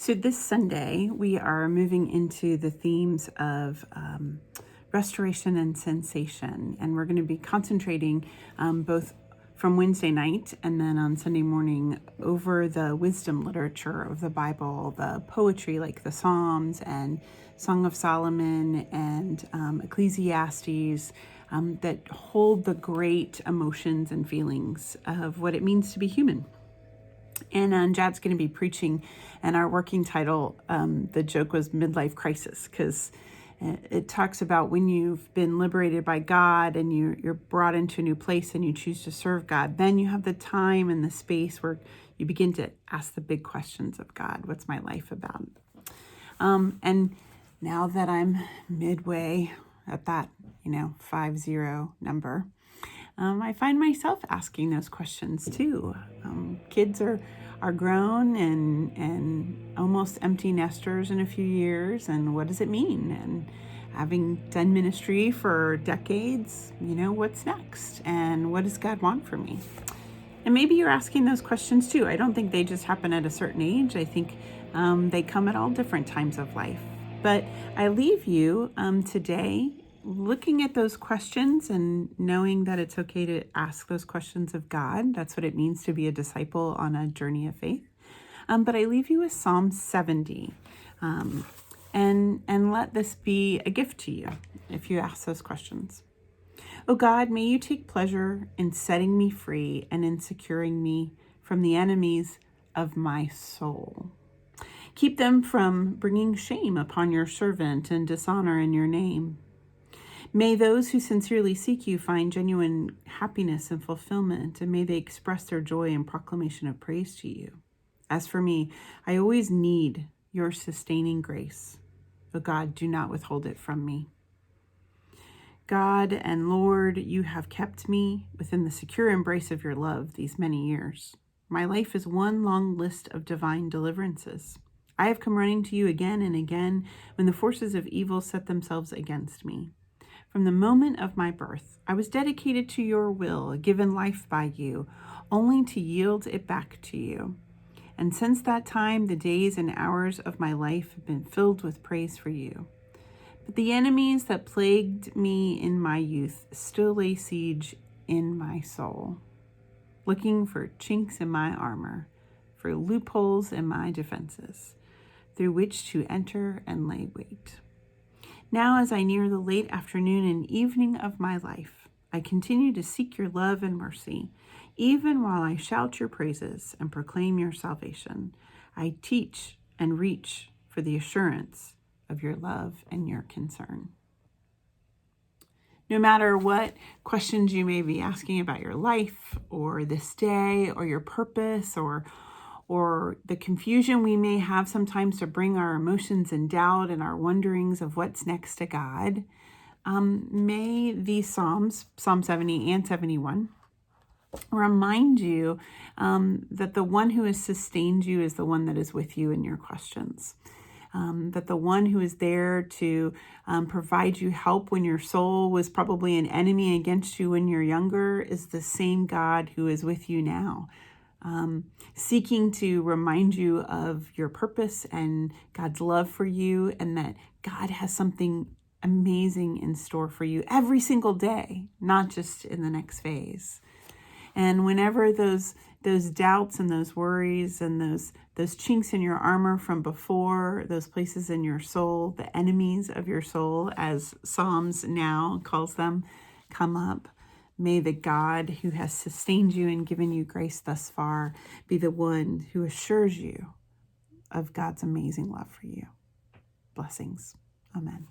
So this Sunday, we are moving into the themes of restoration and sensation. And we're going to be concentrating both from Wednesday night and then on Sunday morning over the wisdom literature of the Bible, the poetry like the Psalms and Song of Solomon and Ecclesiastes that hold the great emotions and feelings of what it means to be human. And Jad's going to be preaching, and our working title, the joke was Midlife Crisis, because it talks about when you've been liberated by God and you're brought into a new place and you choose to serve God, then you have the time and the space where you begin to ask the big questions of God. What's my life about? And now that I'm midway at that, 50 number, I find myself asking those questions too. Kids are grown and almost empty nesters in a few years, and what does it mean? And having done ministry for decades, what's next? And what does God want from me? And maybe you're asking those questions too. I don't think they just happen at a certain age. I think they come at all different times of life. But I leave you today looking at those questions and knowing that it's okay to ask those questions of God. That's what it means to be a disciple on a journey of faith. But I leave you with Psalm 70. And let this be a gift to you if you ask those questions. Oh God, may you take pleasure in setting me free and in securing me from the enemies of my soul. Keep them from bringing shame upon your servant and dishonor in your name. May those who sincerely seek you find genuine happiness and fulfillment, and may they express their joy in proclamation of praise to you. As for me, I always need your sustaining grace. O God, do not withhold it from me. God and Lord, you have kept me within the secure embrace of your love these many years. My life is one long list of divine deliverances. I have come running to you again and again when the forces of evil set themselves against me. From the moment of my birth, I was dedicated to your will, given life by you, only to yield it back to you. And since that time, the days and hours of my life have been filled with praise for you. But the enemies that plagued me in my youth still lay siege in my soul, looking for chinks in my armor, for loopholes in my defenses, through which to enter and lay wait. Now, as I near the late afternoon and evening of my life, I continue to seek your love and mercy. Even while I shout your praises and proclaim your salvation, I teach and reach for the assurance of your love and your concern. No matter what questions you may be asking about your life or this day or your purpose or the confusion we may have sometimes to bring our emotions and doubt and our wonderings of what's next to God, may these Psalms, Psalm 70 and 71, remind you that the one who has sustained you is the one that is with you in your questions. That the one who is there to provide you help when your soul was probably an enemy against you when you're younger is the same God who is with you now. Seeking to remind you of your purpose and God's love for you, and that God has something amazing in store for you every single day, not just in the next phase. And whenever those doubts and those worries and those chinks in your armor from before, those places in your soul, the enemies of your soul, as Psalms now calls them, come up, may the God who has sustained you and given you grace thus far be the one who assures you of God's amazing love for you. Blessings. Amen.